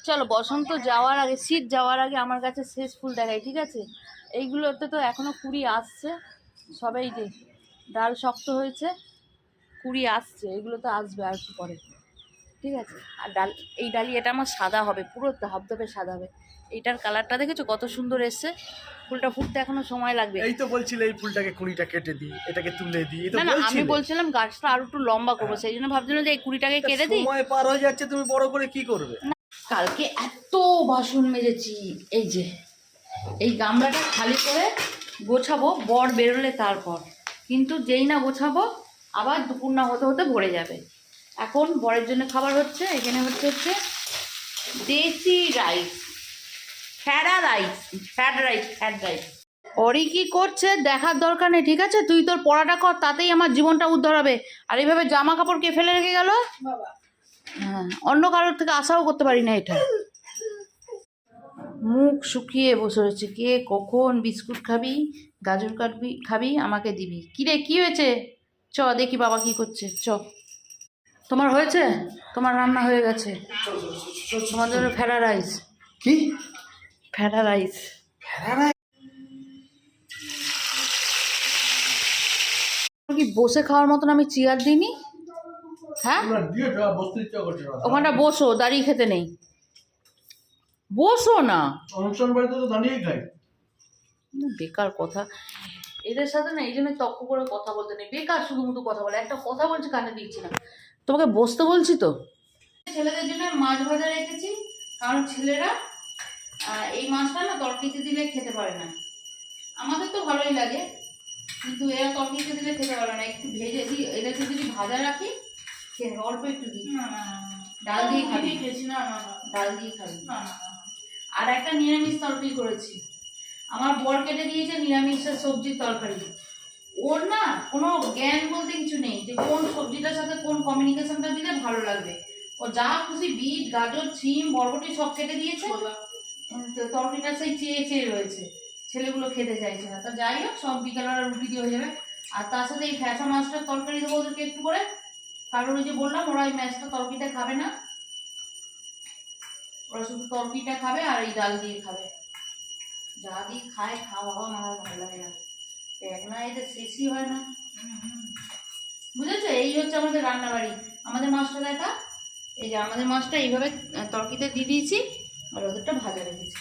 চলো বসন্ত যাওয়ার আগে, শীত যাওয়ার আগে আমার কাছে শেষ ফুল দেখাই, ঠিক আছে? এইগুলোতে তো এখনো কুড়ি আসছে, সবাই যে ডাল শক্ত হয়েছে, কুড়ি আসছে, এগুলো তো আসবে আর একটু পরে, ঠিক আছে? আর ডাল, এই ডালি এটা আমার সাদা হবে, পুরো ধবধবে সাদা হবে। এইটার কালারটা দেখেছো কত সুন্দর এসছে? ফুলটা ফুটতে এখনো সময় লাগবে। এই তো বলছিলে এই ফুলটাকে কুড়িটা কেটে দিই, এটাকে তুলে দিই, এই তো না না, আমি বলছিলে। বলছিলাম গাছটা আরো একটু লম্বা করবো, সেই জন্য ভাবছিলাম যে এই কুড়িটাকে কেটে দিই। সময় পার হয়ে যাচ্ছে, তুমি বড় করে কি করবে? কালকে এত বাসন মেজেছি, এই যে এই গামলাটা খালি করে গোছাবো বর বেরোলে তারপর, কিন্তু যেই না গোছাবো আবার দুপুর না হতে হতে ভরে যাবে। এখন বরের জন্য খাবার হচ্ছে, এখানে হচ্ছে দেশি রাইস, ফ্যাড রাইস। ওরই কি করছে দেখার দরকার নেই, ঠিক আছে? তুই তোর পড়াটা কর, তাতেই আমার জীবনটা উদ্ধার হবে। আর এইভাবে জামা কাপড় কে ফেলে রেখে গেল? হ্যাঁ, অন্য কারোর থেকে আশাও করতে পারি না এটা। মুখ শুকিয়ে বসে রয়েছে, কে কখন বিস্কুট খাবি, গাজর খাবি আমাকে দিবি। কিরে কি হয়েছে? চ দেখি বাবা কি করছে, চ। তোমার হয়েছে? তোমার রান্না হয়ে গেছে, তোমার জন্য ফ্যারা রাইস। কি ফ্যারা রাইস? কি বসে খাওয়ার মতন আমি চেয়ার দিইনি? হ্যাঁ, ওখানটা বসো, দাঁড়িয়ে খেতে নেই, বসো না। অনুষ্ঠান বাড়িতে তো দাঁড়িয়েই খাই। বেকার কথা, এদের সাথে না এই জন্য তক্ক করে কথা বলতে নেই, বেকার শুধু মতো কথা বলে। একটা কথা বলছি কানে দিচ্ছি না, তোমাকে বসতে বলছি তো। ছেলেদের জন্য মাছ ভাজা রেখেছি, কারণ ছেলেরা এই মাছটা না তরকারিতে দিলে খেতে পারে না। আমাদের তো ভালোই লাগে, কিন্তু এরা তরকারিতে দিলে খেতে পারে না। একটু ভেজে দিই, এটাকে যদি ভাজা রাখি খেয়ে অল্প একটু দিই, ডাল দিয়ে খাবি, ডাল দিয়ে খাবি। আর একটা নিরামিষ তরকারি করেছি, আমার বর কেটে দিয়েছে নিরামিষের সবজির তরকারি। ওর না কোনো জ্ঞান বলতে কিছু নেই যে কোন সবজিটার সাথে কোন কমিউনিকেশনটা দিলে ভালো লাগবে। ও যা খুশি বিট, গাজর, সিম, বরবটি সব কেটে দিয়েছে, তরকারিটা সেই চেয়ে চেয়ে রয়েছে, ছেলেগুলো খেতে চাইছে না। তা যাই হোক, সব বিকেলবেলা রুটি দিয়ে হয়ে যাবে। আর তার সাথে এই ফ্যাসা মাছটার তরকারি দেবো ওদেরকে একটু করে, কারণ ওই যে বললাম ওরা এই মাছটা তরকারিটা খাবে না, ওরা শুধু তরকারিটা খাবে আর এই ডাল দিয়ে খাবে। যা দিয়ে খায় বাবা, আমার ভালো লাগে না, এক না এদের শেষই হয় না, বুঝেছো? এই হচ্ছে আমাদের রান্নাবাড়ি। আমাদের মাছটা দেখা, এই যে আমাদের মাছটা এইভাবে তরকিতে দিয়ে দিয়েছি, আর ওদেরটা ভাজা রেখেছি।